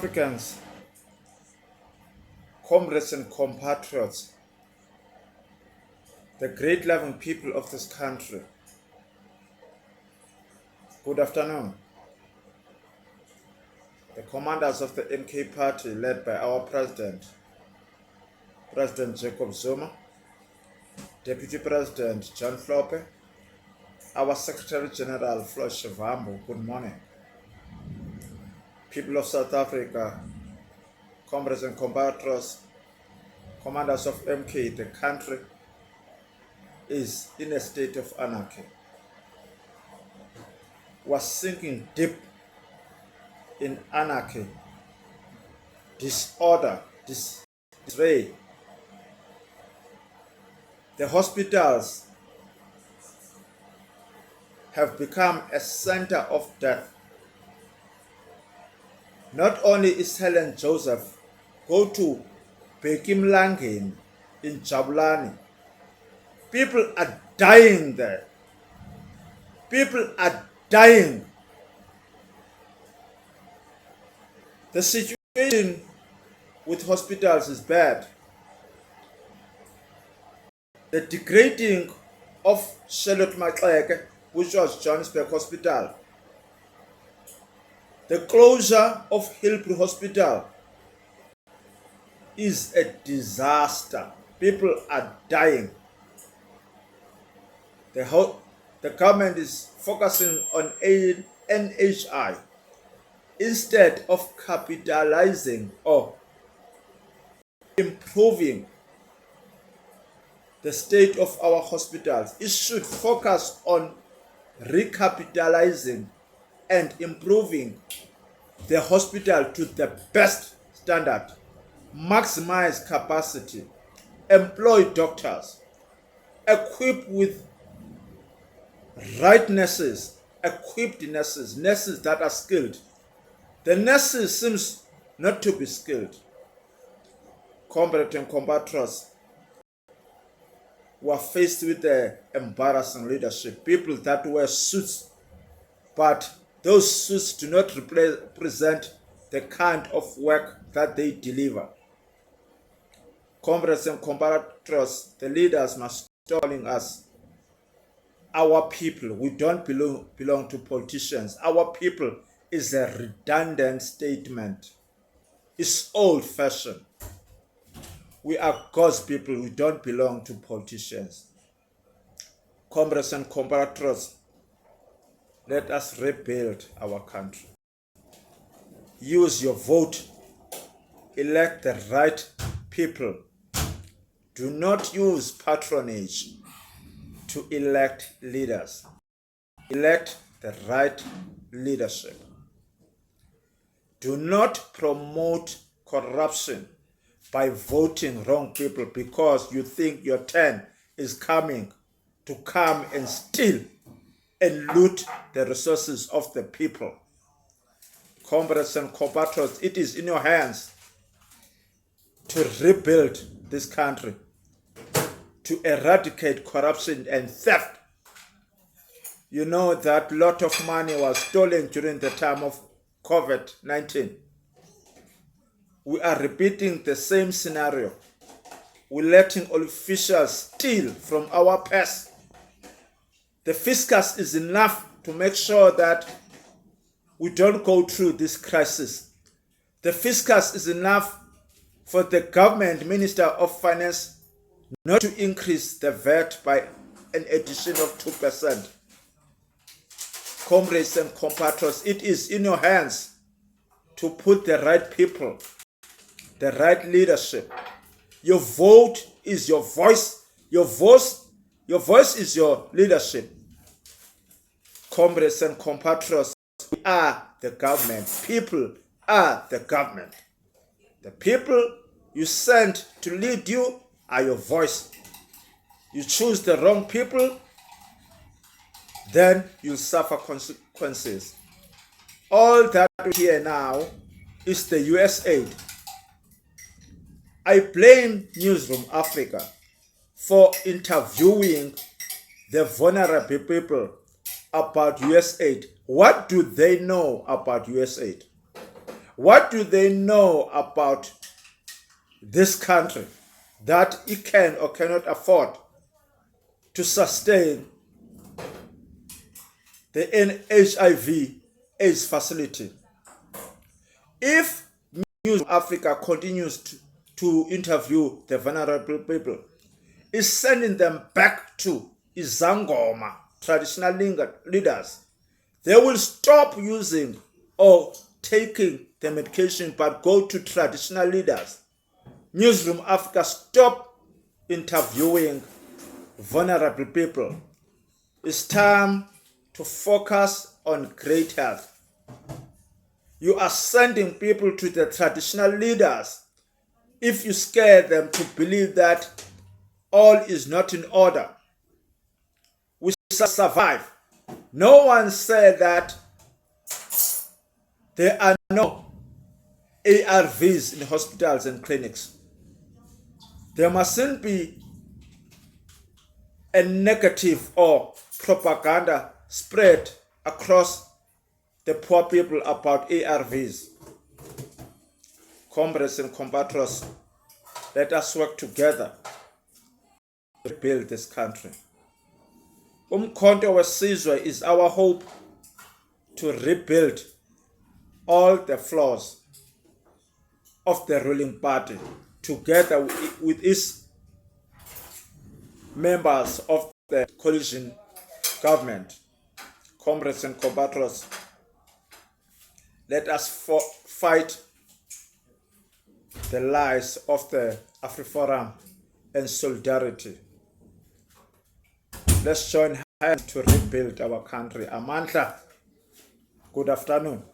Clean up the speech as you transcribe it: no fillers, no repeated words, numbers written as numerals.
Africans, comrades and compatriots, the great loving people of this country, good afternoon. The commanders of the MK party led by our President Jacob Zuma, Deputy President John Flope, our Secretary General Floyd Shivambu, good morning. People of South Africa, comrades and compatriots, commanders of MK, the country is in a state of anarchy. We're sinking deep in anarchy, disorder, disarray. The hospitals have become a center of death. Not only is Helen Joseph, go to Bheki Mlangeni in Jabulani. People are dying there. People are dying. The situation with hospitals is bad. The degrading of Charlotte Maxeke, which was Johannesburg Hospital, the closure of Hillbrow Hospital is a disaster. People are dying. The government is focusing on NHI instead of capitalizing or improving the state of our hospitals. It should focus on recapitalizing and improving the hospital to the best standard, maximize capacity, employ doctors, equip with right nurses, equipped nurses that are skilled. The nurses seems not to be skilled. Comrades and compatriots were faced with the embarrassing leadership. People that wear suits, but those suits do not represent the kind of work that they deliver. Comrades and compatriots, the leaders must stop calling us our people. We don't belong to politicians. Our people is a redundant statement. It's old-fashioned. We are God's people. We don't belong to politicians. Comrades and compatriots, let us rebuild our country. Use your vote. Elect the right people. Do not use patronage to elect leaders. Elect the right leadership. Do not promote corruption by voting wrong people because you think your turn is coming to come and steal and loot the resources of the people. Comrades and compatriots, it is in your hands to rebuild this country, to eradicate corruption and theft. You know that a lot of money was stolen during the time of COVID-19. We are repeating the same scenario. We're letting officials steal from our purse. The fiscus is enough to make sure that we don't go through this crisis. The fiscus is enough for the government minister of finance not to increase the VAT by an addition of 2%. Comrades and compatriots, it is in your hands to put the right people, the right leadership. Your vote is your voice. Your voice is your leadership. Comrades and compatriots, we are the government. People are the government. The people you send to lead you are your voice. You choose the wrong people, then you'll suffer consequences. All that we hear now is the US aid. I blame Newsroom Africa for interviewing the vulnerable people about US aid. What do they know about US aid? What do they know about this country that it can or cannot afford to sustain the HIV/AIDS facility? If News Africa continues to interview the vulnerable people, is sending them back to Izangoma, traditional leaders. They will stop using or taking the medication but go to traditional leaders. Newsroom Africa, stop interviewing vulnerable people. It's time to focus on great health. You are sending people to the traditional leaders if you scare them to believe that all is not in order. We survive. No one said that there are no ARVs in hospitals and clinics. There mustn't be a negative or propaganda spread across the poor people about ARVs. Comrades and compatriots, let us work together to rebuild this country. Umkhonto wesizwe is our hope to rebuild all the flaws of the ruling party together with its members of the coalition government. Comrades and compatriots, let us fight the lies of the AfriForum and solidarity. Let's join hands to rebuild our country. Amandla, good afternoon.